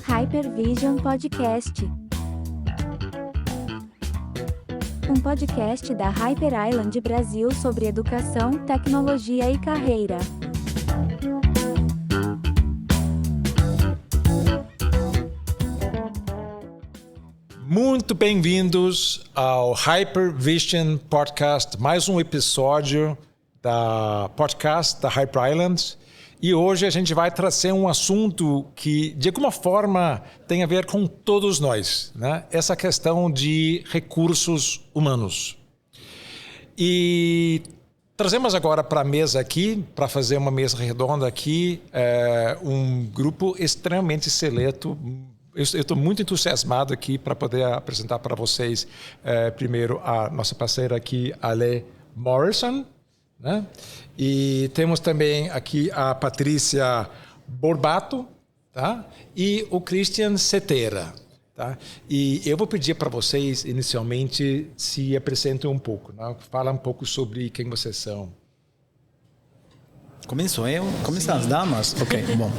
Hypervision Podcast. Um podcast da Hyper Island Brasil sobre educação, tecnologia e carreira. Muito bem-vindos ao Hypervision Podcast, mais um episódio da podcast da Hyper Island. E hoje a gente vai trazer um assunto que, de alguma forma, tem a ver com todos nós, né? Essa questão de recursos humanos. E trazemos agora para a mesa aqui, para fazer uma mesa redonda aqui, um grupo extremamente seleto. Eu estou muito entusiasmado aqui para poder apresentar para vocês, primeiro, a nossa parceira aqui, Ale Morrison, né? E temos também aqui a Patrícia Borbato, tá? E o Christian Cetera, tá? E eu vou pedir para vocês, inicialmente, se apresentem um pouco, né? Fala um pouco sobre quem vocês são. Começo eu? Começam as damas? Ok, bom.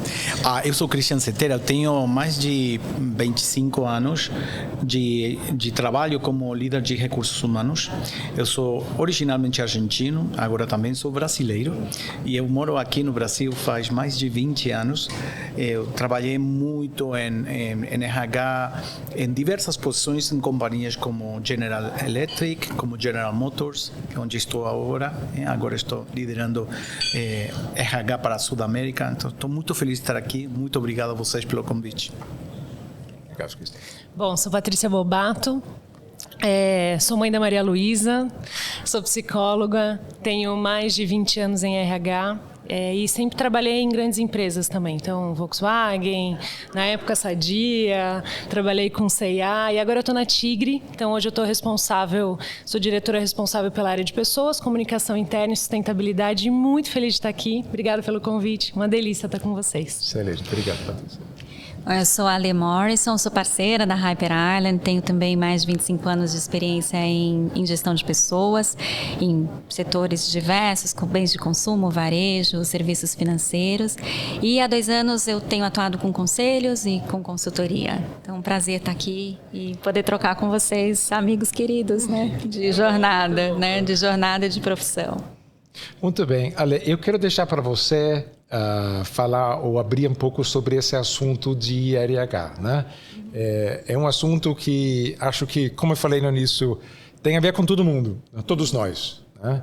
Eu sou Christian Cetera, eu tenho mais de 25 anos de trabalho como líder de recursos humanos. Eu sou originalmente argentino, agora também sou brasileiro. E eu moro aqui no Brasil faz mais de 20 anos. Eu trabalhei muito em RH, em diversas posições em companhias como General Electric, como General Motors, onde estou agora. Agora estou liderando RH para a Sudamérica, então estou muito feliz de estar aqui. Muito obrigado a vocês pelo convite. Obrigado, Cristian. Bom, sou Patrícia Bobato, sou mãe da Maria Luísa, sou psicóloga, tenho mais de 20 anos em RH e sempre trabalhei em grandes empresas também. Então, Volkswagen, na época Sadia, trabalhei com C&A e agora eu estou na Tigre. Então, hoje eu estou sou diretora responsável pela área de pessoas, comunicação interna e sustentabilidade. Muito feliz de estar aqui. Obrigada pelo convite. Uma delícia estar com vocês. Excelente. Obrigado, Patrícia. Eu sou a Ale Morrison, sou parceira da Hyper Island, tenho também mais de 25 anos de experiência em gestão de pessoas, em setores diversos, com bens de consumo, varejo, serviços financeiros. E há 2 anos eu tenho atuado com conselhos e com consultoria. Então, é um prazer estar aqui e poder trocar com vocês, amigos queridos, né, de jornada, de profissão. Muito bem. Ale, eu quero deixar para você falar ou abrir um pouco sobre esse assunto de RH, né? É um assunto que acho que, como eu falei no início, tem a ver com todo mundo, todos nós, né?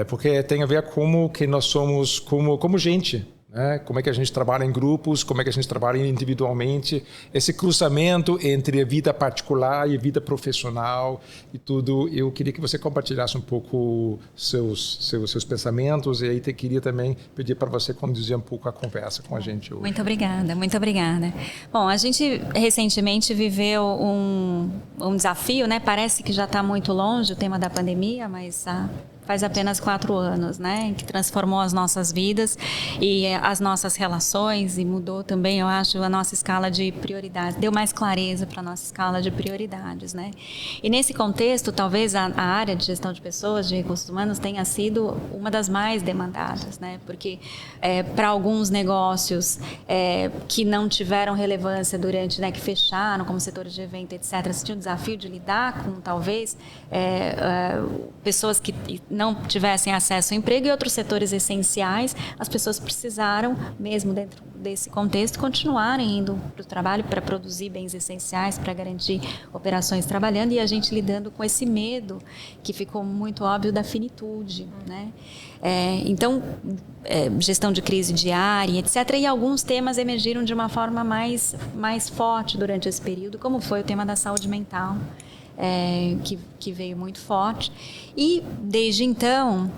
Porque tem a ver com como que nós somos como gente, né? Como é que a gente trabalha em grupos, como é que a gente trabalha individualmente, esse cruzamento entre a vida particular e a vida profissional e tudo. Eu queria que você compartilhasse um pouco seus pensamentos e aí queria também pedir para você conduzir um pouco a conversa com a gente hoje. Muito obrigada. Bom, a gente recentemente viveu um desafio, né? Parece que já está muito longe o tema da pandemia, mas faz apenas 4 anos, né, que transformou as nossas vidas e as nossas relações e mudou também, eu acho, a nossa escala de prioridades, deu mais clareza para a nossa escala de prioridades, né. E nesse contexto, talvez a área de gestão de pessoas, de recursos humanos, tenha sido uma das mais demandadas, né, porque para alguns negócios que não tiveram relevância durante, né, que fecharam, como setores de evento, etc., se tinha o desafio de lidar com, talvez, pessoas que não tivessem acesso ao emprego e outros setores essenciais, as pessoas precisaram, mesmo dentro desse contexto, continuarem indo para o trabalho para produzir bens essenciais, para garantir operações trabalhando, e a gente lidando com esse medo que ficou muito óbvio da finitude, né? Então, gestão de crise diária, etc. E alguns temas emergiram de uma forma mais forte durante esse período, como foi o tema da saúde mental, que veio muito forte. E, desde então,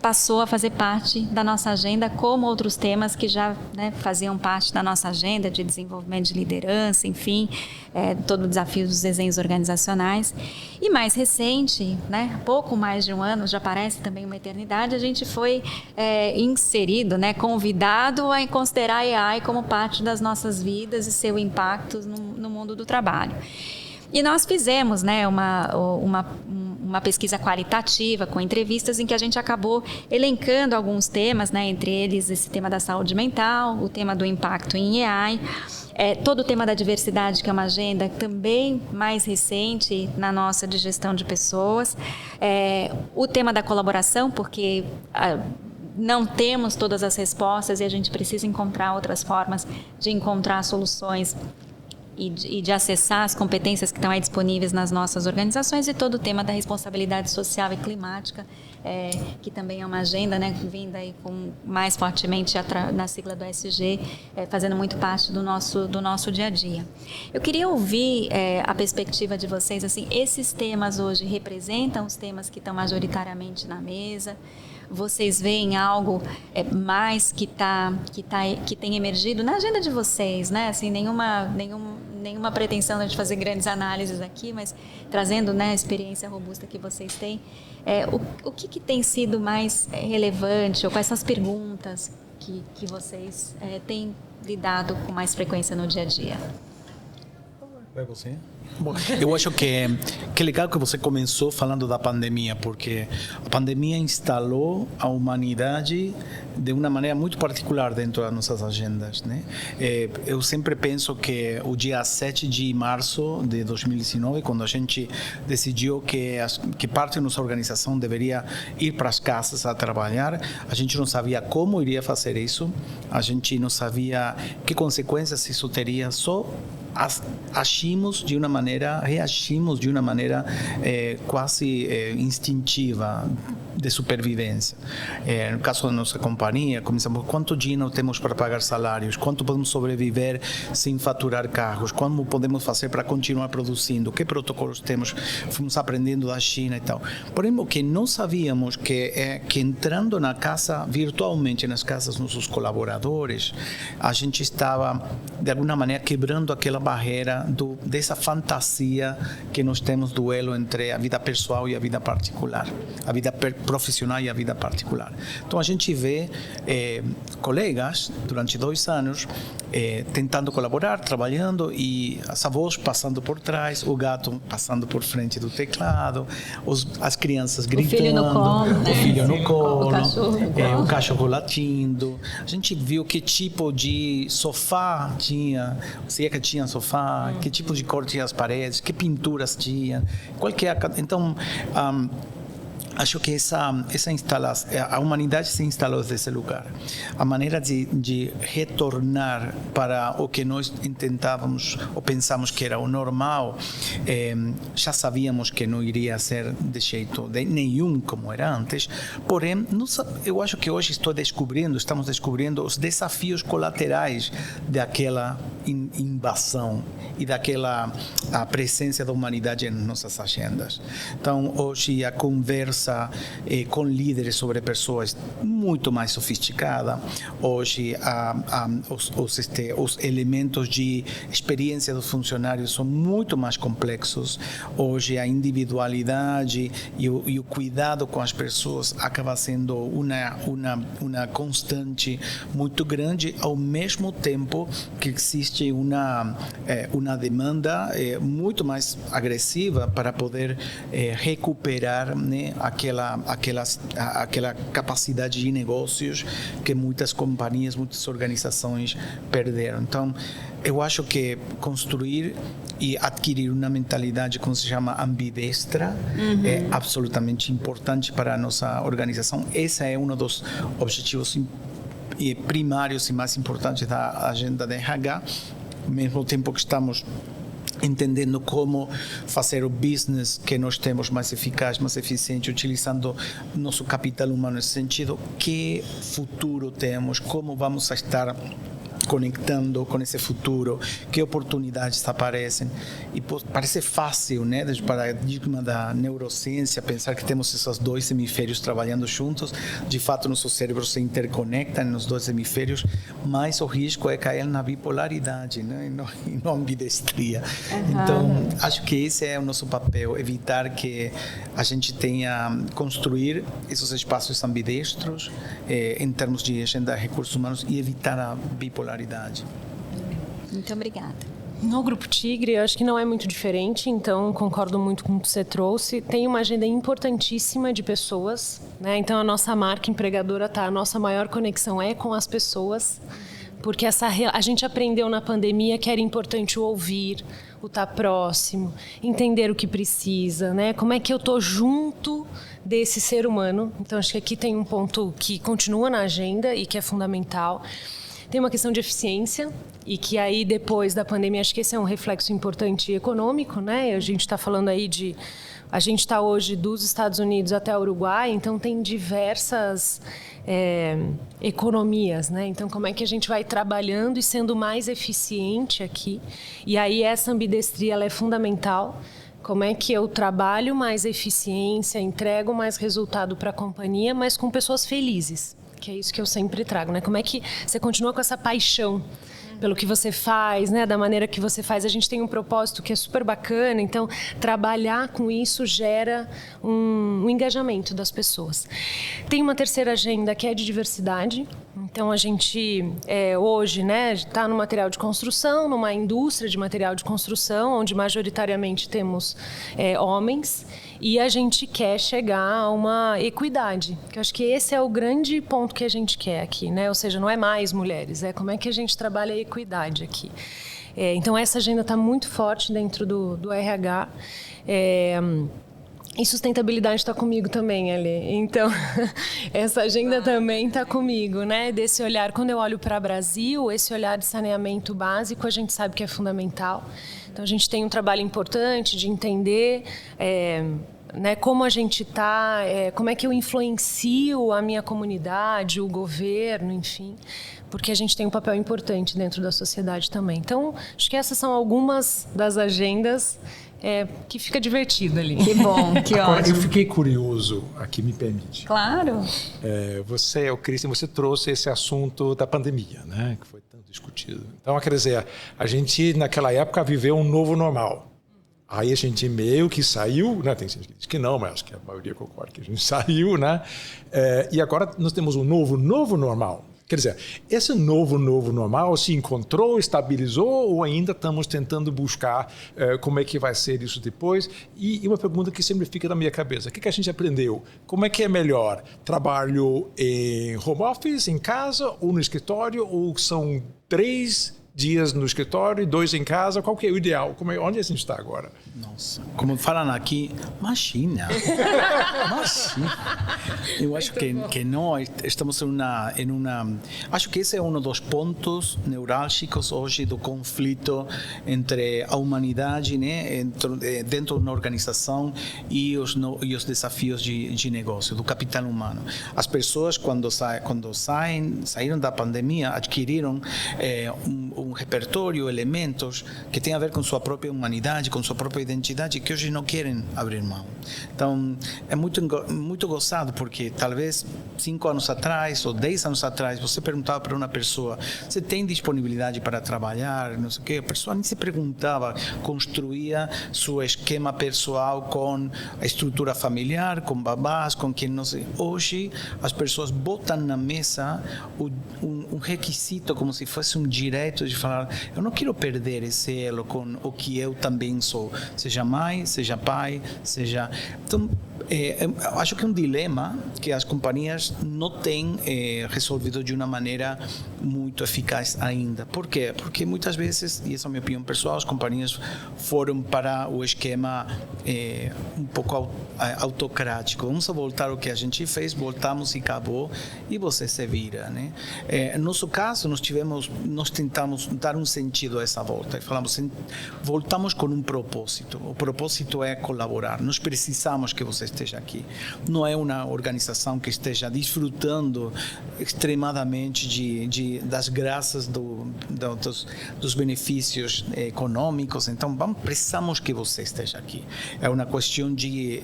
passou a fazer parte da nossa agenda, como outros temas que já, né, faziam parte da nossa agenda de desenvolvimento de liderança, enfim, todo o desafio dos desenhos organizacionais. E mais recente, né, pouco mais de 1 ano, já parece também uma eternidade, a gente foi inserido, né, convidado a considerar a AI como parte das nossas vidas e seu impacto no mundo do trabalho. E nós fizemos, né, uma pesquisa qualitativa com entrevistas em que a gente acabou elencando alguns temas, né, entre eles esse tema da saúde mental, o tema do impacto em AI, todo o tema da diversidade, que é uma agenda também mais recente na nossa de gestão de pessoas, o tema da colaboração, porque não temos todas as respostas e a gente precisa encontrar outras formas de encontrar soluções e de acessar as competências que estão aí disponíveis nas nossas organizações, e todo o tema da responsabilidade social e climática, que também é uma agenda, né, vinda aí mais fortemente na sigla do ESG, fazendo muito parte do nosso dia a dia. Eu queria ouvir a perspectiva de vocês, assim, esses temas hoje representam os temas que estão majoritariamente na mesa? Vocês veem algo mais que tem emergido na agenda de vocês, né? Assim, nenhuma pretensão de fazer grandes análises aqui, mas trazendo, né, a experiência robusta que vocês têm. O que tem sido mais relevante, ou quais são as perguntas que vocês têm lidado com mais frequência no dia a dia? Vai você? Bom, eu acho que é legal que você começou falando da pandemia, porque a pandemia instalou a humanidade de uma maneira muito particular dentro das nossas agendas, né? Eu sempre penso que o dia 7 de março de 2019, quando a gente decidiu que parte da nossa organização deveria ir para as casas a trabalhar, a gente não sabia como iria fazer isso, a gente não sabia que consequências isso teria, só reagimos de uma maneira quase instintiva de supervivência. No caso da nossa companhia, começamos: quanto dinheiro temos para pagar salários, quanto podemos sobreviver sem faturar carros, como podemos fazer para continuar produzindo, que protocolos temos, fomos aprendendo da China e tal. Porém, o que não sabíamos que entrando na casa, virtualmente nas casas dos nossos colaboradores, a gente estava de alguma maneira quebrando aquela barreira dessa fantasia que nós temos do elo entre a vida pessoal e a vida particular, a vida profissional e a vida particular. Então a gente vê colegas durante 2 anos tentando colaborar, trabalhando, e as avós passando por trás, o gato passando por frente do teclado, as crianças gritando, o filho no colo, o cachorro latindo. A gente viu que tipo de sofá tinha, se é que tinha sofá, que tipo de cor tinha as paredes, que pinturas tinha, então acho que essa instalação, a humanidade se instalou nesse lugar. A maneira de retornar para o que nós intentávamos ou pensamos que era o normal, já sabíamos que não iria ser de jeito nenhum como era antes. Porém, eu acho que hoje estamos descobrindo os desafios colaterais daquela invasão e daquela a presença da humanidade nas nossas agendas. Então, hoje a conversa com líderes sobre pessoas muito mais sofisticada. Hoje os elementos de experiência dos funcionários são muito mais complexos. Hoje a individualidade e o cuidado com as pessoas acaba sendo uma constante muito grande, ao mesmo tempo que existe uma demanda muito mais agressiva para poder recuperar, né, aquela capacidade de negócios que muitas companhias, muitas organizações perderam. Então, eu acho que construir e adquirir uma mentalidade, como se chama, ambidestra, é absolutamente importante para a nossa organização. Esse é um dos objetivos primários e mais importantes da agenda da RH, ao mesmo tempo que estamos entendendo como fazer o business que nós temos mais eficaz, mais eficiente, utilizando nosso capital humano nesse sentido. Que futuro temos? Como vamos estar conectando com esse futuro? Que oportunidades aparecem? E parece fácil, né, desde o paradigma da neurociência, pensar que temos esses 2 hemisférios trabalhando juntos. De fato, nosso cérebro se interconecta nos 2 hemisférios, mas o risco é cair na bipolaridade, né, e não ambidestria. Então, acho que esse é o nosso papel, evitar que a gente construir esses espaços ambidestros em termos de agenda de recursos humanos, e evitar a bipolaridade. Muito obrigada. No Grupo Tigre, eu acho que não é muito diferente, então concordo muito com o que você trouxe. Tem uma agenda importantíssima de pessoas, né? Então a nossa marca empregadora a nossa maior conexão é com as pessoas, porque a gente aprendeu na pandemia que era importante o ouvir, o estar próximo, entender o que precisa, né? Como é que eu estou junto desse ser humano. Então acho que aqui tem um ponto que continua na agenda e que é fundamental. Tem uma questão de eficiência e que aí depois da pandemia acho que esse é um reflexo importante econômico, né? A gente está falando aí a gente está hoje dos Estados Unidos até o Uruguai, então tem diversas economias, né? Então como é que a gente vai trabalhando e sendo mais eficiente aqui? E aí essa ambidestria ela é fundamental. Como é que eu trabalho mais eficiência, entrego mais resultado para a companhia, mas com pessoas felizes? Que é isso que eu sempre trago, né? Como é que você continua com essa paixão pelo que você faz, né? Da maneira que você faz. A gente tem um propósito que é super bacana, então trabalhar com isso gera um engajamento das pessoas. Tem uma terceira agenda que é de diversidade. Então a gente hoje, né, está no material de construção, numa indústria de material de construção, onde majoritariamente temos homens. E a gente quer chegar a uma equidade, que eu acho que esse é o grande ponto que a gente quer aqui, né? Ou seja, não é mais mulheres, é como é que a gente trabalha a equidade aqui. Então essa agenda está muito forte dentro do RH. E sustentabilidade está comigo também, Ali. Então, essa agenda também está comigo, né? Desse olhar, quando eu olho para o Brasil, esse olhar de saneamento básico, a gente sabe que é fundamental. Então, a gente tem um trabalho importante de entender né, como a gente está, como é que eu influencio a minha comunidade, o governo, enfim, porque a gente tem um papel importante dentro da sociedade também. Então, acho que essas são algumas das agendas que fica divertido ali. Que bom, que Agora, ótimo. eu fiquei curioso, aqui me permite. Claro. O Cristian, você trouxe esse assunto da pandemia, né? Que foi tanto discutido. Então, quer dizer, a gente naquela época viveu um novo normal. Aí a gente meio que saiu, né? Tem gente que diz que não, mas acho que a maioria concorda que a gente saiu, né? E agora nós temos um novo normal. Quer dizer, esse novo normal se encontrou, estabilizou ou ainda estamos tentando buscar como é que vai ser isso depois? E uma pergunta que sempre fica na minha cabeça, o que a gente aprendeu? Como é que é melhor? Trabalho em home office, em casa ou no escritório? Ou são 3 dias no escritório e 2 em casa? Qual que é o ideal? Onde a gente está agora? Nossa, como falam aqui, imagina. Eu acho que não, estamos em uma... Acho que esse é um dos pontos neurálgicos hoje do conflito entre a humanidade, né, dentro de uma organização e os desafios de negócio, do capital humano. As pessoas, quando saíram da pandemia, adquiriram um repertório, elementos que têm a ver com sua própria humanidade, com sua própria identidade, que hoje não querem abrir mão. Então, é muito gozado, porque talvez 5 anos atrás ou 10 anos atrás, você perguntava para uma pessoa, você tem disponibilidade para trabalhar, não sei o quê, a pessoa nem se perguntava, construía seu esquema pessoal com a estrutura familiar, com babás, com quem não sei. Hoje, as pessoas botam na mesa um requisito como se fosse um direito de falar, eu não quero perder esse elo com o que eu também sou, seja mãe, seja pai, seja... Então, acho que é um dilema que as companhias não têm resolvido de uma maneira muito eficaz ainda. Por quê? Porque muitas vezes, e essa é a minha opinião pessoal, as companhias foram para o esquema um pouco autocrático. Vamos voltar ao que a gente fez, voltamos e acabou, e você se vira, né? No nosso caso, nós tentamos dar um sentido a essa volta e falamos, voltamos com um propósito. O propósito é colaborar. Nós precisamos que você esteja aqui. Não é uma organização que esteja desfrutando extremadamente das graças dos benefícios econômicos. Então, precisamos que você esteja aqui. É uma questão de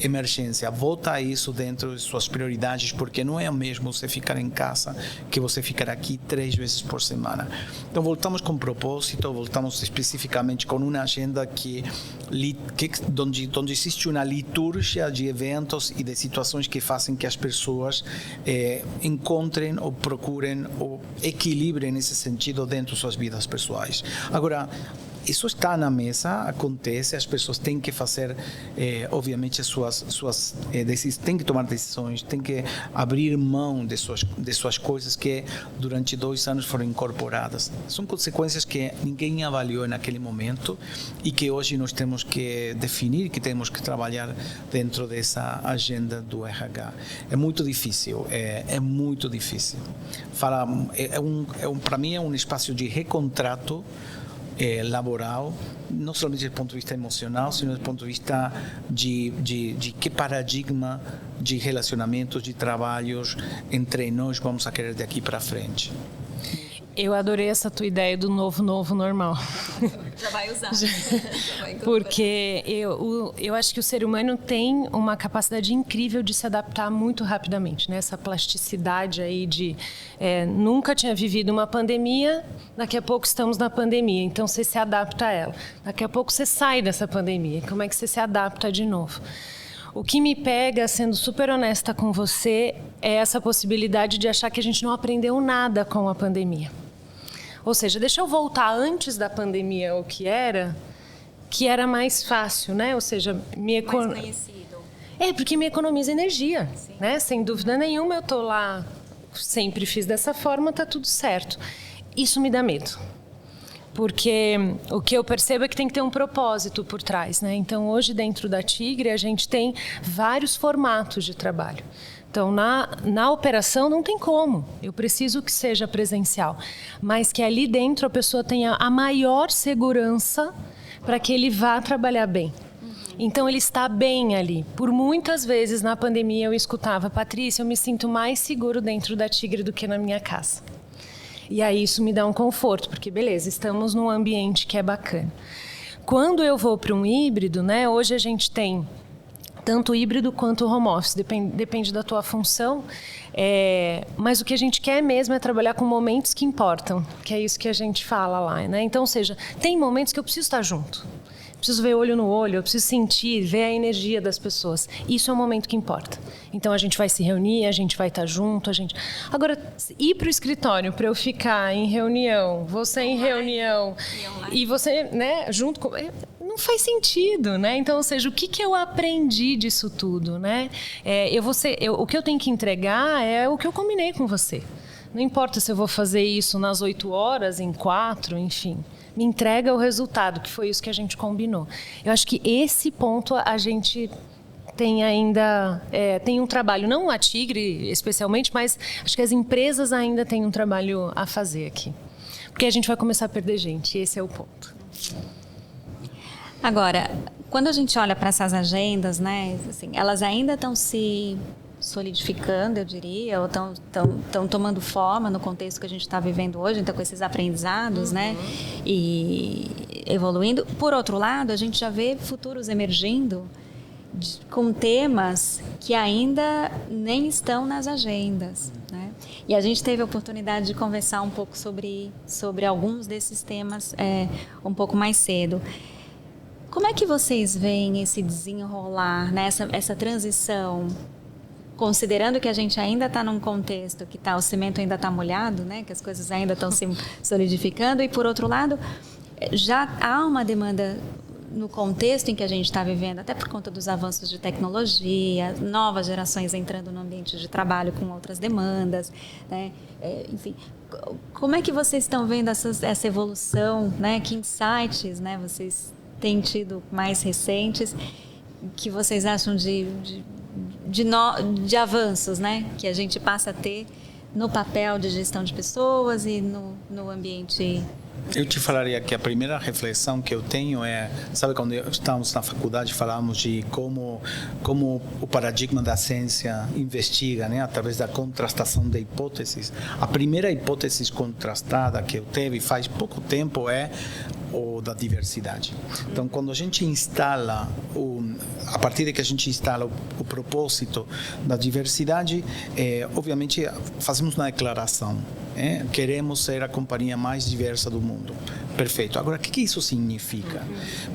emergência, volta isso dentro de suas prioridades, porque não é o mesmo você ficar em casa que você ficar aqui 3 vezes por semana. Então voltamos com propósito, voltamos especificamente com uma agenda onde existe uma liturgia de eventos e de situações que fazem que as pessoas encontrem ou procurem ou equilibrem nesse sentido dentro de suas vidas pessoais. Agora, isso está na mesa, acontece, as pessoas têm que fazer, obviamente, têm que tomar decisões, têm que abrir mão de suas coisas que durante 2 anos foram incorporadas. São consequências que ninguém avaliou naquele momento e que hoje nós temos que definir, que temos que trabalhar dentro dessa agenda do RH. É muito difícil, é muito difícil. Para mim é um espaço de recontrato laboral, não somente do ponto de vista emocional, sino do ponto de vista de que paradigma de relacionamentos, de trabalhos entre nós vamos a querer daqui para frente. Eu adorei essa tua ideia do novo normal. Já vai usar. Porque eu acho que o ser humano tem uma capacidade incrível de se adaptar muito rapidamente, né? Essa plasticidade aí de nunca tinha vivido uma pandemia, daqui a pouco estamos na pandemia, então você se adapta a ela. Daqui a pouco você sai dessa pandemia, como é que você se adapta de novo? O que me pega, sendo super honesta com você, é essa possibilidade de achar que a gente não aprendeu nada com a pandemia. Ou seja, deixa eu voltar antes da pandemia, o que era mais fácil, né? Ou seja, mais conhecido. Porque me economiza energia, né? Sem dúvida nenhuma, eu estou lá, sempre fiz dessa forma, está tudo certo. Isso me dá medo. Porque o que eu percebo é que tem que ter um propósito por trás, né? Então, hoje, dentro da Tigre, a gente tem vários formatos de trabalho. Então, na operação não tem como, eu preciso que seja presencial, mas que ali dentro a pessoa tenha a maior segurança para que ele vá trabalhar bem. Então, ele está bem ali. Por muitas vezes na pandemia eu escutava: Patrícia, eu me sinto mais seguro dentro da Tigre do que na minha casa. E aí isso me dá um conforto, porque beleza, estamos num ambiente que é bacana. Quando eu vou para um híbrido, né, hoje a gente tem tanto híbrido quanto home office, depende da tua função, mas o que a gente quer mesmo é trabalhar com momentos que importam, que é isso que a gente fala lá, né? Então, ou seja, tem momentos que eu preciso estar junto, preciso ver olho no olho, eu preciso sentir, ver a energia das pessoas. Isso é um momento que importa. Então, a gente vai se reunir, a gente vai estar junto, Agora, ir para o escritório para eu ficar em reunião, você em reunião, e você, né, junto com... Não faz sentido, né? Então, ou seja, o que eu aprendi disso tudo, né? O que eu tenho que entregar é o que eu combinei com você. Não importa se eu vou fazer isso nas 8 horas, em 4, enfim. Me entrega o resultado, que foi isso que a gente combinou. Eu acho que esse ponto a gente tem ainda... tem um trabalho, não a Tigre especialmente, mas acho que as empresas ainda têm um trabalho a fazer aqui. Porque a gente vai começar a perder gente, esse é o ponto. Agora, quando a gente olha para essas agendas, né, assim, elas ainda estão se solidificando, eu diria, ou estão tomando forma no contexto que a gente está vivendo hoje, então com esses aprendizados, né, e evoluindo. Por outro lado, a gente já vê futuros emergindo com temas que ainda nem estão nas agendas, né? E a gente teve a oportunidade de conversar um pouco sobre alguns desses temas um pouco mais cedo. Como é que vocês veem esse desenrolar, né? essa transição, considerando que a gente ainda está num contexto que o cimento ainda está molhado, né? Que as coisas ainda estão se solidificando, e por outro lado, já há uma demanda no contexto em que a gente está vivendo, até por conta dos avanços de tecnologia, novas gerações entrando no ambiente de trabalho com outras demandas, né? Enfim, como é que vocês estão vendo essa evolução, né? Que insights, né, vocês têm tido mais recentes, que vocês acham de avanços, né, que a gente passa a ter no papel de gestão de pessoas e no ambiente? Eu te falaria que a primeira reflexão que eu tenho sabe, quando estávamos na faculdade, falávamos de como o paradigma da ciência investiga, né, através da contrastação de hipóteses. A primeira hipótese contrastada que eu teve faz pouco tempo é ou da diversidade. Então, quando a gente instala, a partir de que a gente instala o propósito da diversidade, obviamente fazemos uma declaração. Queremos ser a companhia mais diversa do mundo. Perfeito. Agora, o que isso significa?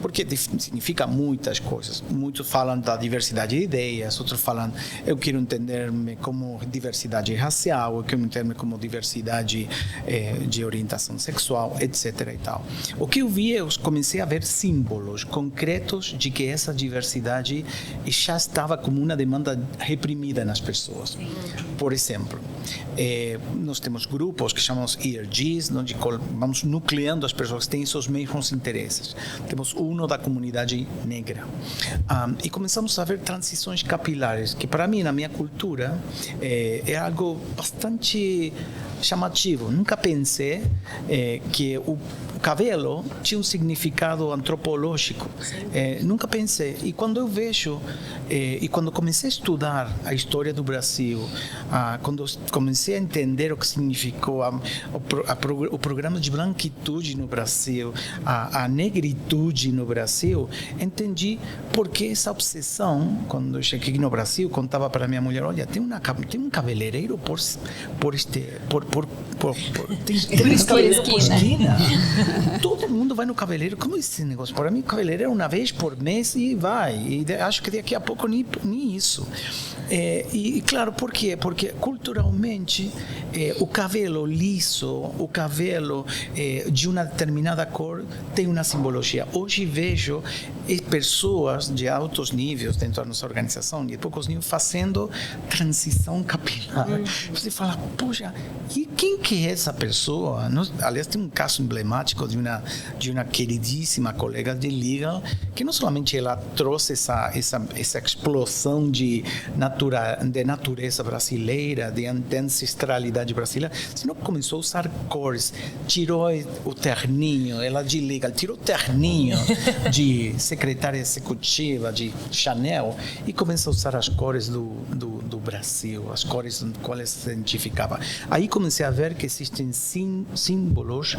Porque significa muitas coisas. Muitos falam da diversidade de ideias, outros falam, eu quero entender-me como diversidade racial, eu quero entender-me como diversidade de orientação sexual, etc. e tal. O que eu vi, eu comecei a ver símbolos concretos de que essa diversidade já estava como uma demanda reprimida nas pessoas. Por exemplo, nós temos grupos que chamamos ERGs, onde vamos nucleando as pessoas que têm seus mesmos interesses. Temos da comunidade negra. E começamos a ver transições capilares, que para mim, na minha cultura, é algo bastante chamativo. Nunca pensei que o cabelo tinha um significado antropológico. Nunca pensei. E quando eu vejo, e quando comecei a estudar a história do Brasil, quando comecei a entender o que significou o programa de branquitude no Brasil, a negritude no Brasil, entendi por que essa obsessão. Quando eu cheguei no Brasil, contava para minha mulher, olha, tem um cabeleireiro por esquina. Todo mundo vai no cabeleireiro. Como é esse negócio? Para mim, o cabeleireiro é uma vez por mês e vai. E acho que daqui a pouco nem isso. E claro, por quê? Porque culturalmente o cabelo liso, o cabelo de uma determinada cor tem uma simbologia. Hoje vejo pessoas de altos níveis dentro da nossa organização, de poucos níveis, fazendo transição capilar. Você fala, poxa, e quem que é essa pessoa? Aliás, tem um caso emblemático de uma queridíssima colega de Legal, que não somente ela trouxe essa explosão de natureza brasileira, de ancestralidade brasileira, senão começou a usar cores, tirou o terninho, ela de Legal, tirou o terninho de secretária executiva de Chanel e começou a usar as cores do Brasil, as cores com quais se identificava. Aí comecei a ver que existem símbolos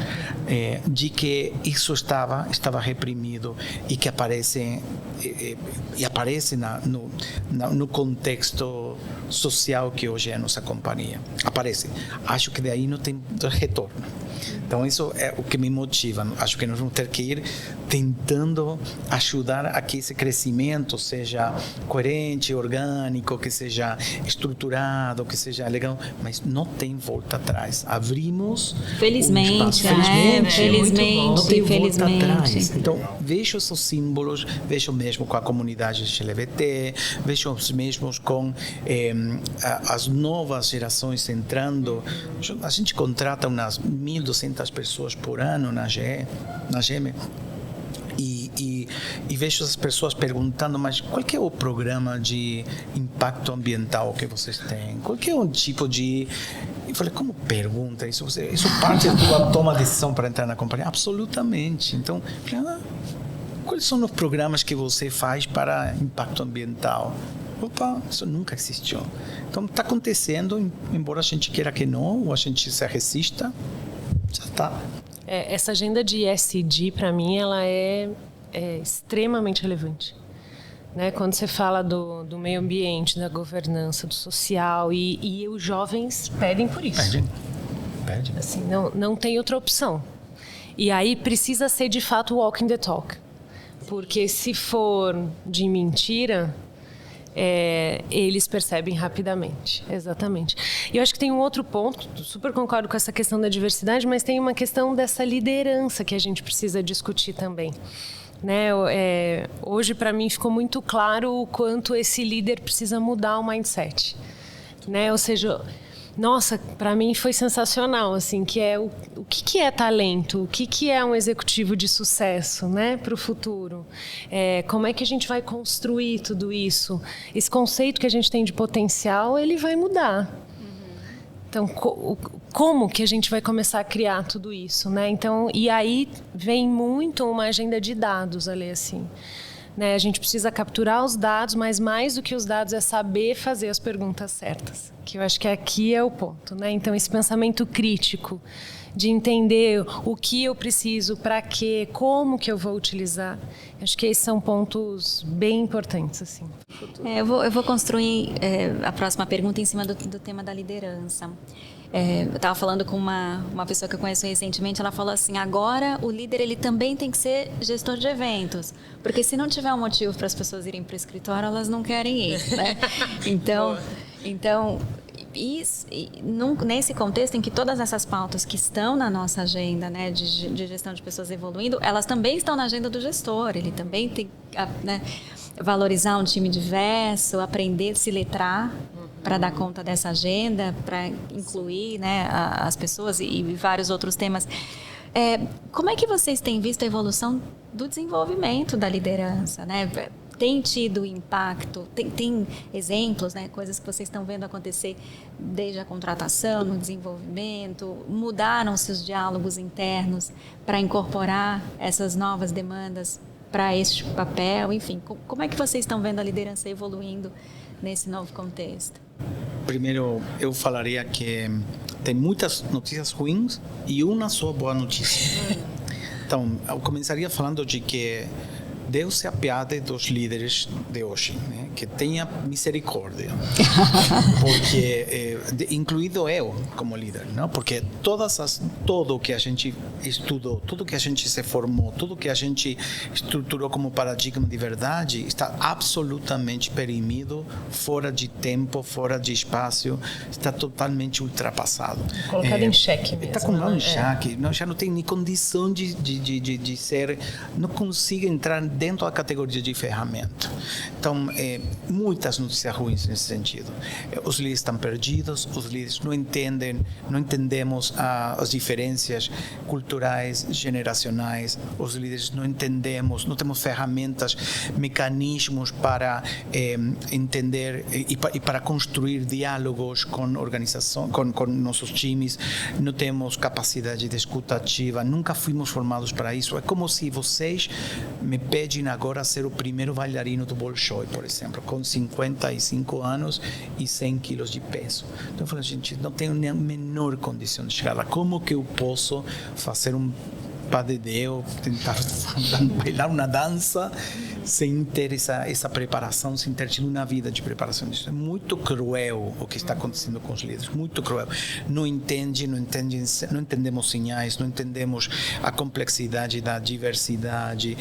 de que isso estava reprimido e que aparece no contexto social que hoje é a nossa companhia. Aparece. Acho que daí não tem retorno. Então isso é o que me motiva. Acho que nós vamos ter que ir tentando ajudar a que esse crescimento seja coerente, orgânico, que seja estruturado, que seja legal, mas não tem volta atrás. Abrimos felizmente, não tem volta atrás. Felizmente. Então vejo esses símbolos, vejo mesmo com a comunidade LGBT, vejo mesmo com as novas gerações entrando. A gente contrata umas 1.200 pessoas por ano na GM. E vejo as pessoas perguntando, mas qual que é o programa de impacto ambiental que vocês têm? Qual que é o tipo de... Eu falei, como pergunta? Isso parte da tua toma de decisão para entrar na companhia? Absolutamente. Então, quais são os programas que você faz para impacto ambiental? Opa, isso nunca existiu. Então, está acontecendo, embora a gente queira que não, ou a gente se resista, já está. Essa agenda de ESG, para mim, ela é extremamente relevante. Né? Quando você fala do meio ambiente, da governança, do social, e os jovens pedem por isso. Pedem. Assim, não tem outra opção. E aí precisa ser, de fato, walking the talk. Porque se for de mentira... eles percebem rapidamente, exatamente. E eu acho que tem um outro ponto, super concordo com essa questão da diversidade, mas tem uma questão dessa liderança que a gente precisa discutir também. Né? Hoje, para mim, ficou muito claro o quanto esse líder precisa mudar o mindset. Né? Ou seja, nossa, para mim foi sensacional, assim, que é o que é talento, o que é um executivo de sucesso, né, para o futuro. Como é que a gente vai construir tudo isso? Esse conceito que a gente tem de potencial, ele vai mudar. Então, como que a gente vai começar a criar tudo isso, né? Então, e aí vem muito uma agenda de dados ali, assim. Né? A gente precisa capturar os dados, mas mais do que os dados é saber fazer as perguntas certas, que eu acho que aqui é o ponto. Né? Então, esse pensamento crítico de entender o que eu preciso, para quê, como que eu vou utilizar. Acho que esses são pontos bem importantes, assim. Eu vou construir a próxima pergunta em cima do tema da liderança. Eu estava falando com uma pessoa que eu conheço recentemente, ela falou assim, agora o líder ele também tem que ser gestor de eventos, porque se não tiver um motivo para as pessoas irem para o escritório, elas não querem ir, né? Então nesse contexto em que todas essas pautas que estão na nossa agenda, né, de gestão de pessoas evoluindo, elas também estão na agenda do gestor, ele também tem né, valorizar um time diverso, aprender a se letrar, para dar conta dessa agenda, para incluir, né, as pessoas e vários outros temas. Como é que vocês têm visto a evolução do desenvolvimento da liderança, né? Tem tido impacto? Tem exemplos, né, coisas que vocês estão vendo acontecer desde a contratação, no desenvolvimento? Mudaram-se os diálogos internos para incorporar essas novas demandas para este papel? Enfim, como é que vocês estão vendo a liderança evoluindo nesse novo contexto? Primeiro, eu falaria que tem muitas notícias ruins e uma só boa notícia. Então, eu começaria falando de que Deus se apiade dos líderes de hoje, né? Que tenha misericórdia, porque incluído eu como líder, não? Porque tudo que a gente estudou, tudo que a gente se formou, tudo que a gente estruturou como paradigma de verdade está absolutamente perimido, fora de tempo, fora de espaço, está totalmente ultrapassado. Colocado em xeque mesmo. Está colocado em xeque, já não tem nem condição de ser, não consigo entrar dentro da categoria de ferramenta. Então, muitas notícias ruins nesse sentido. Os líderes estão perdidos, os líderes não entendemos as diferenças culturais, generacionais, os líderes não entendemos, não temos ferramentas, mecanismos para entender e para construir diálogos com organização, com nossos times, não temos capacidade de escuta ativa, nunca fomos formados para isso. É como se vocês me pedem agora ser o primeiro bailarino do Bolshoi, por exemplo, com 55 anos e 100 quilos de peso. Então eu falei, gente, não tenho nem a menor condição de chegar lá. Como que eu posso fazer um padedeu, tentar bailar uma dança sem ter essa preparação, sem ter tido uma vida de preparação? Isso é muito cruel o que está acontecendo com os líderes, muito cruel. Não entendemos sinais, não entendemos a complexidade da diversidade,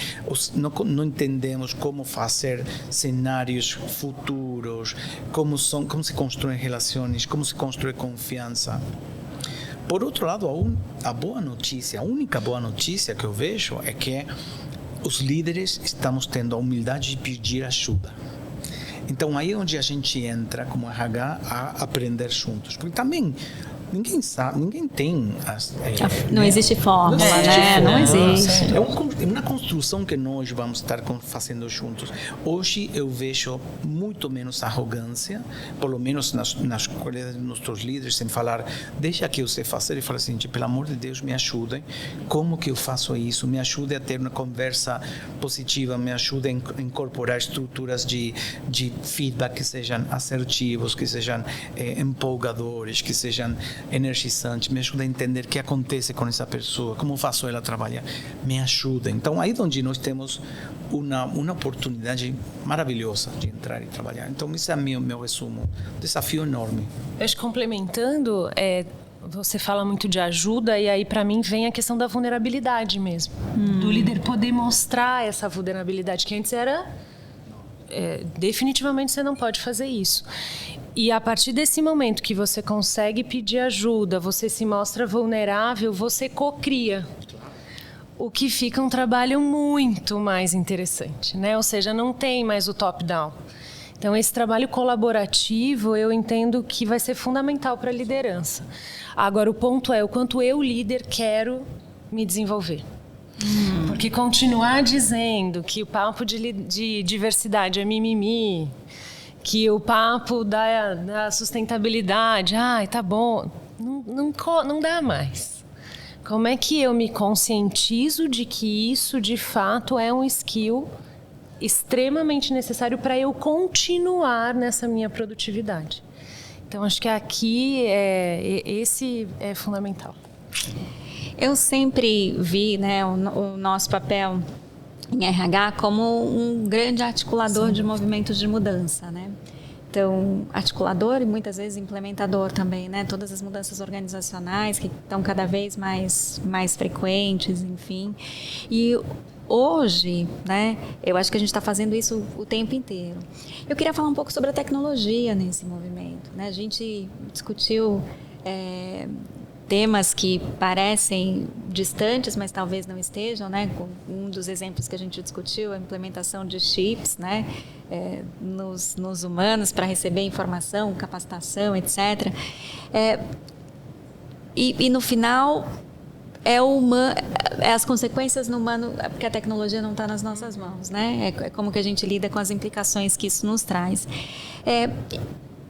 não entendemos como fazer cenários futuros, como se constroem relações, como se constrói confiança. Por outro lado, a boa notícia, a única boa notícia que eu vejo é que os líderes estamos tendo a humildade de pedir ajuda. Então, aí é onde a gente entra como RH a aprender juntos. Porque também ninguém sabe, ninguém tem... Não existe fórmula, né? Não existe. É uma construção que nós vamos estar fazendo juntos. Hoje eu vejo muito menos arrogância, pelo menos nas qualidades dos nossos líderes, sem falar, deixa que eu sei fazer, e fala assim, pelo amor de Deus, me ajudem. Como que eu faço isso? Me ajude a ter uma conversa positiva, me ajude a incorporar estruturas de feedback que sejam assertivos, que sejam empolgadores, que sejam energizantes, me ajuda a entender o que acontece com essa pessoa, como faço ela trabalhar, me ajuda. Então, aí é onde nós temos uma oportunidade maravilhosa de entrar e trabalhar. Então, esse é meu resumo. Desafio enorme. Acho que complementando, você fala muito de ajuda e aí para mim vem a questão da vulnerabilidade mesmo. Do líder poder mostrar essa vulnerabilidade que antes era... definitivamente você não pode fazer isso. E a partir desse momento que você consegue pedir ajuda, você se mostra vulnerável, você cocria. O que fica um trabalho muito mais interessante, né? Ou seja, não tem mais o top-down. Então, esse trabalho colaborativo, eu entendo que vai ser fundamental para a liderança. Agora, o ponto é o quanto eu, líder, quero me desenvolver. Porque continuar dizendo que o papo de diversidade é mimimi, que o papo da sustentabilidade, tá bom, não dá mais. Como é que eu me conscientizo de que isso, de fato, é um skill extremamente necessário para eu continuar nessa minha produtividade? Então, acho que aqui esse é fundamental. Eu sempre vi, né, o nosso papel em RH como um grande articulador de movimentos de mudança, né? Então, articulador e muitas vezes implementador também, né? Todas as mudanças organizacionais que estão cada vez mais frequentes, enfim. E hoje, né, eu acho que a gente está fazendo isso o tempo inteiro. Eu queria falar um pouco sobre a tecnologia nesse movimento, né? A gente discutiu temas que parecem distantes, mas talvez não estejam, né? Um dos exemplos que a gente discutiu, a implementação de chips, né? Nos humanos para receber informação, capacitação, etc. E no final as consequências no humano, porque a tecnologia não está nas nossas mãos, né? É como que a gente lida com as implicações que isso nos traz.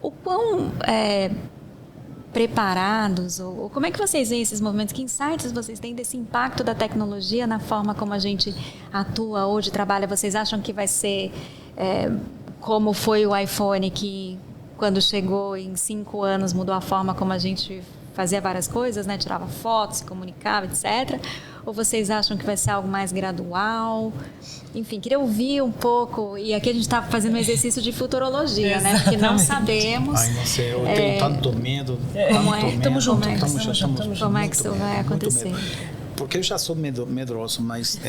O quão preparados, ou como é que vocês veem esses movimentos? Que insights vocês têm desse impacto da tecnologia na forma como a gente atua hoje, trabalha? Vocês acham que vai ser como foi o iPhone, que quando chegou em 5 anos mudou a forma como a gente fazia várias coisas, né? Tirava fotos, se comunicava, etc. Ou vocês acham que vai ser algo mais gradual? Enfim, queria ouvir um pouco. E aqui a gente está fazendo um exercício de futurologia, né? Porque não sabemos. Ai, não sei, eu tenho tanto medo. Estamos juntos. Como é que isso vai Muito acontecer? medo. Porque eu já sou medroso, mas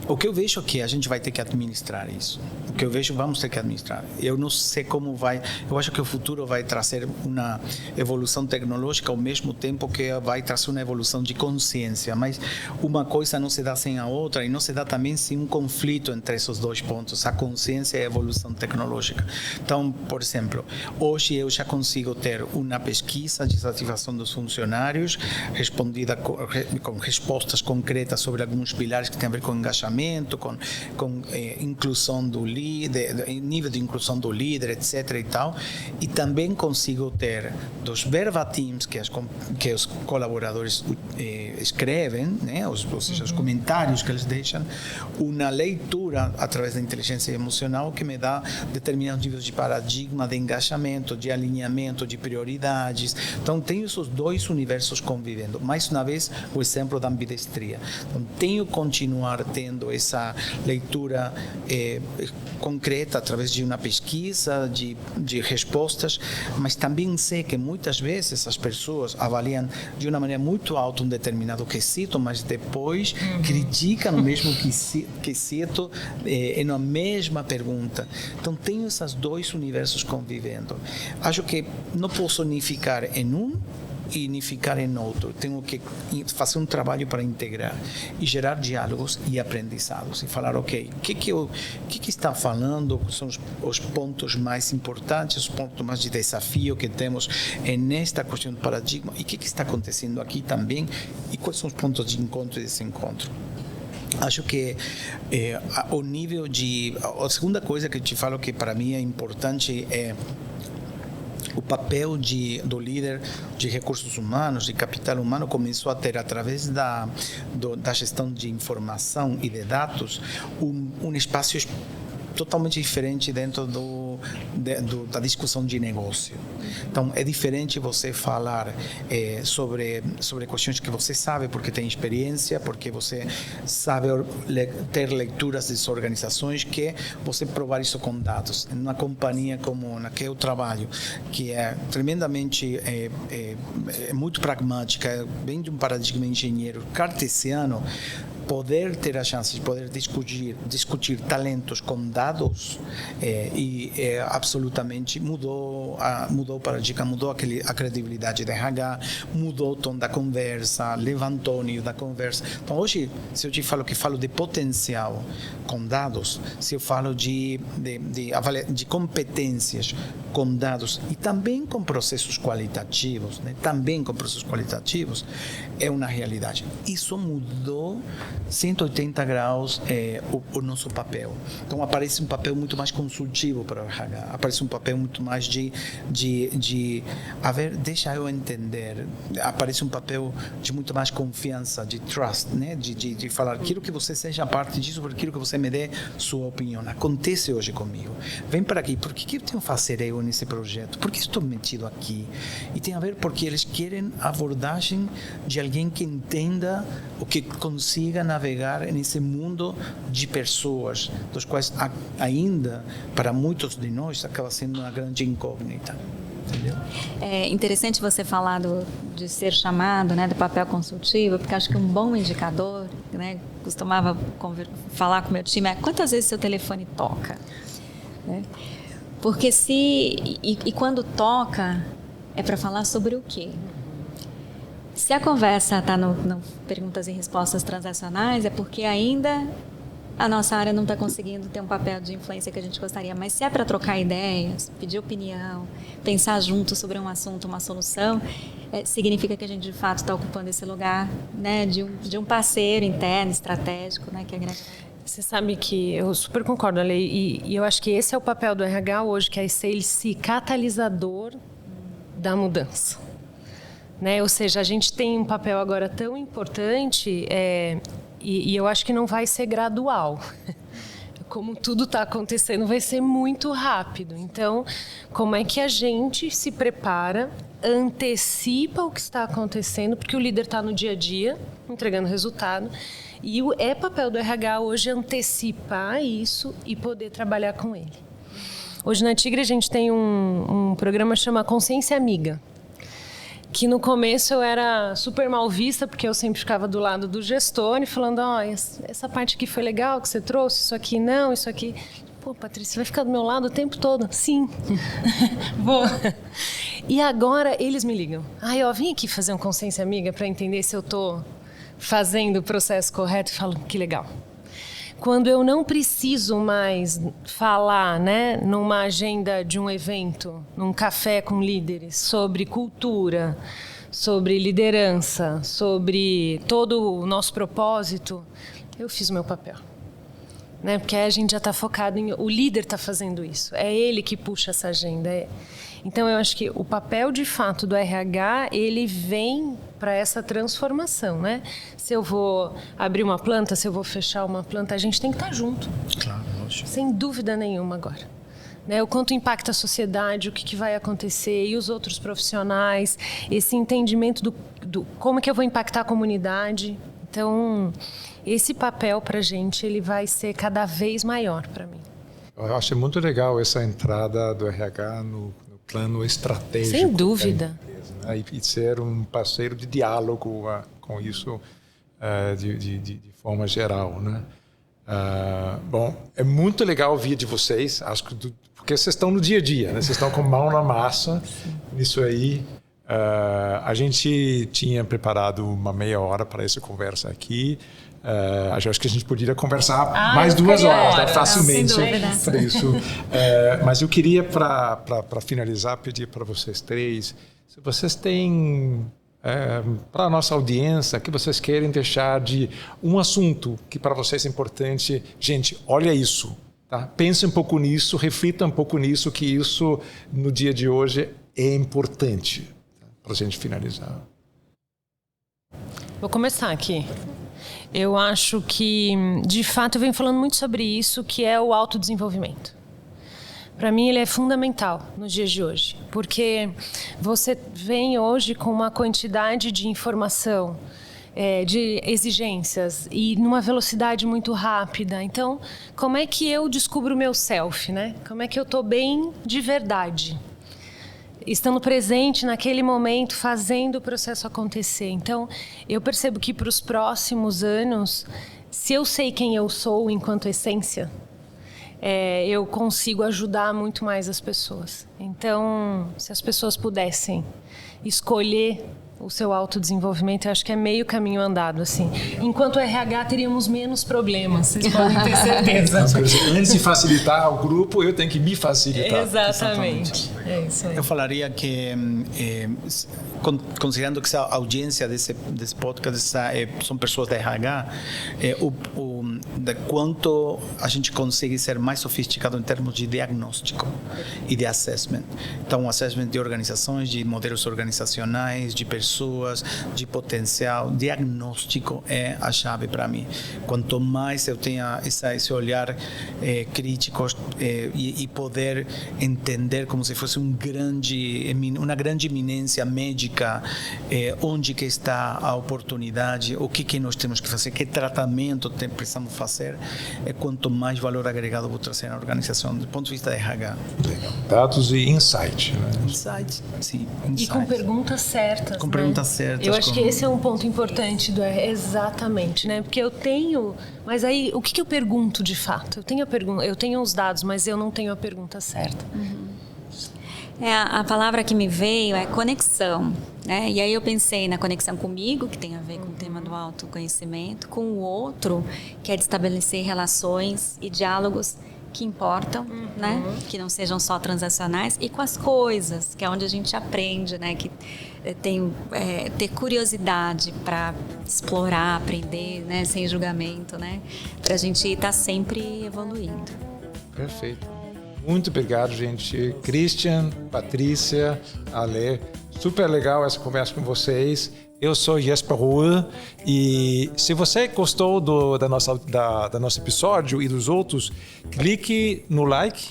o que eu vejo é que a gente vai ter que administrar isso. O que eu vejo, vamos ter que administrar. Eu não sei como vai. Eu acho que o futuro vai trazer uma evolução tecnológica ao mesmo tempo que vai trazer uma evolução de consciência. Mas uma coisa não se dá sem a outra, e não se dá também sem um conflito entre esses dois pontos, a consciência e a evolução tecnológica. Então, por exemplo, hoje eu já consigo ter uma pesquisa de satisfação dos funcionários respondida com respostas concretas sobre alguns pilares que têm a ver com engajamento, com inclusão do líder, nível de inclusão do líder, etc. e tal. E também consigo ter dos verbatins que os colaboradores escrevem, né, ou seja, os comentários que eles deixam, uma leitura através da inteligência emocional que me dá determinados níveis de paradigma, de engajamento, de alinhamento, de prioridades. Então, tenho esses dois universos convivendo. Mais uma vez, o exemplo da ambidestria. Então, tenho que continuar tendo essa leitura concreta através de uma pesquisa, de respostas, mas também sei que muitas vezes as pessoas avaliam de uma maneira muito alta um determinado quesito, mas depois criticam o mesmo quesito na mesma pergunta. Então, tenho esses dois universos convivendo. Acho que não posso unificar em um e unificar em outro. Tenho que fazer um trabalho para integrar e gerar diálogos e aprendizados e falar, ok, o que está falando, são os pontos mais importantes, os pontos mais de desafio que temos nesta questão do paradigma, e o que está acontecendo aqui também, e quais são os pontos de encontro e desencontro. Acho que o nível de... A segunda coisa que eu te falo que para mim é importante é o papel do líder de recursos humanos, de capital humano, começou a ter, através da gestão de informação e de dados, um espaço totalmente diferente dentro da discussão de negócio. Então, é diferente você falar sobre questões que você sabe, porque tem experiência, porque você sabe ter leituras das organizações, que você provar isso com dados. Em uma companhia como na que eu trabalho, que é tremendamente muito pragmática, vem de um paradigma engenheiro cartesiano, poder ter a chance de poder discutir talentos com dados absolutamente mudou o paradigma, mudou a credibilidade da RH, mudou o tom da conversa, levantou o nível da conversa. Então, hoje, se eu te falo que falo de potencial com dados, se eu falo de competências com dados e também com processos qualitativos, né? Também com processos qualitativos, é uma realidade. Isso mudou 180 graus o nosso papel. Então aparece um papel muito mais consultivo para o RH, aparece um papel muito mais de a ver, deixa eu entender, aparece um papel de muito mais confiança, de trust, né? de falar, quero que você seja parte disso, porque quero que você me dê sua opinião. Acontece hoje comigo. Vem para aqui, por que eu tenho que fazer eu nesse projeto? Por que estou metido aqui? E tem a ver porque eles querem a abordagem de alguém que entenda o que consiga navegar nesse mundo de pessoas, dos quais ainda, para muitos de nós, acaba sendo uma grande incógnita. Entendeu? É interessante você falar de ser chamado, né, do papel consultivo, porque acho que um bom indicador, né, costumava falar com o meu time, é quantas vezes seu telefone toca. Né? Porque quando toca, é para falar sobre o quê? Se a conversa está no perguntas e respostas transacionais, é porque ainda a nossa área não está conseguindo ter um papel de influência que a gente gostaria. Mas se é para trocar ideias, pedir opinião, pensar junto sobre um assunto, uma solução, significa que a gente de fato está ocupando esse lugar, né, de um parceiro interno, estratégico, né, que agrega. Você sabe que eu super concordo, Ale, e eu acho que esse é o papel do RH hoje, que é ser esse catalisador da mudança. Né? Ou seja, a gente tem um papel agora tão importante e eu acho que não vai ser gradual. Como tudo está acontecendo, vai ser muito rápido. Então, como é que a gente se prepara, antecipa o que está acontecendo, porque o líder está no dia a dia, entregando resultado, e é papel do RH hoje antecipar isso e poder trabalhar com ele. Hoje na Tigre a gente tem um programa que chama Consciência Amiga, que no começo eu era super mal vista, porque eu sempre ficava do lado do gestor e falando, essa parte aqui foi legal que você trouxe, isso aqui não, isso aqui... Pô, Patrícia, você vai ficar do meu lado o tempo todo? Sim, vou. E agora eles me ligam. Vim aqui fazer um Consciência Amiga para entender se eu estou fazendo o processo correto. E falo, que legal. Quando eu não preciso mais falar, né, numa agenda de um evento, num café com líderes, sobre cultura, sobre liderança, sobre todo o nosso propósito, eu fiz o meu papel. Né? Porque a gente já está focado em... O líder está fazendo isso. É ele que puxa essa agenda. Então, eu acho que o papel, de fato, do RH, ele vem para essa transformação, né? Se eu vou abrir uma planta, se eu vou fechar uma planta, a gente tem que estar junto. Claro, lógico. Sem dúvida nenhuma agora. Né? O quanto impacta a sociedade, o que vai acontecer, e os outros profissionais, esse entendimento do como que eu vou impactar a comunidade. Então, esse papel para a gente, ele vai ser cada vez maior para mim. Eu acho muito legal essa entrada do RH no plano estratégico. Sem dúvida. Da empresa, né? E ser um parceiro de diálogo com isso de forma geral, né? Bom, é muito legal ouvir de vocês, acho que porque vocês estão no dia a dia, né? Vocês estão com a mão na massa nisso aí. A gente tinha preparado uma meia hora para essa conversa aqui. Acho que a gente poderia conversar mais 2 horas, né? Facilmente para isso. Mas eu queria, para finalizar, pedir para vocês três, se vocês têm, para a nossa audiência, que vocês querem deixar de um assunto que para vocês é importante. Gente, olha isso. Tá? Pense um pouco nisso, reflita um pouco nisso, que isso no dia de hoje é importante, tá? Para a gente finalizar. Vou começar aqui. Eu acho que, de fato, eu venho falando muito sobre isso, que é o autodesenvolvimento. Para mim, ele é fundamental nos dias de hoje, porque você vem hoje com uma quantidade de informação, de exigências e numa velocidade muito rápida. Então, como é que eu descubro o meu self, né? Como é que eu estou bem de verdade? Estando presente naquele momento, fazendo o processo acontecer. Então, eu percebo que para os próximos anos, se eu sei quem eu sou enquanto essência, eu consigo ajudar muito mais as pessoas. Então, se as pessoas pudessem escolher o seu autodesenvolvimento, eu acho que é meio caminho andado, assim. Enquanto RH, teríamos menos problemas, vocês podem ter certeza. Antes de facilitar o grupo, eu tenho que me facilitar. Exatamente. É isso aí. Eu falaria que, considerando que essa audiência desse podcast são pessoas da RH, de quanto a gente consegue ser mais sofisticado em termos de diagnóstico e de assessment. Então, assessment de organizações, de modelos organizacionais, de pessoas, de potencial. Diagnóstico é a chave para mim. Quanto mais eu tenha esse olhar crítico e poder entender como se fosse uma grande eminência médica, onde que está a oportunidade, o que nós temos que fazer, que tratamento precisamos fazer, quanto mais valor agregado vou trazer na organização, do ponto de vista da RH. Dados e insight. Né? Insight, sim. E com perguntas certas. Com perguntas certas. Eu acho que esse é um ponto importante do RH, exatamente, né? Porque eu tenho, mas aí o que eu pergunto de fato? Eu tenho os dados, mas eu não tenho a pergunta certa. A palavra que me veio é conexão, né? E aí eu pensei na conexão comigo, que tem a ver com o tema do autoconhecimento, com o outro, que é de estabelecer relações e diálogos que importam, né? Que não sejam só transacionais, e com as coisas, que é onde a gente aprende, né? Que ter curiosidade para explorar, aprender, né? Sem julgamento, né? Para a gente estar sempre evoluindo. Perfeito. Muito obrigado, gente. Christian, Patrícia, Ale, super legal essa conversa com vocês. Eu sou Jesper Rode e se você gostou do nosso episódio e dos outros, clique no like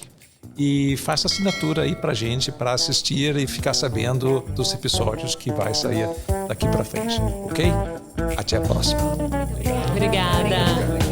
e faça assinatura aí pra gente para assistir e ficar sabendo dos episódios que vai sair daqui para frente, ok? Até a próxima. Obrigada.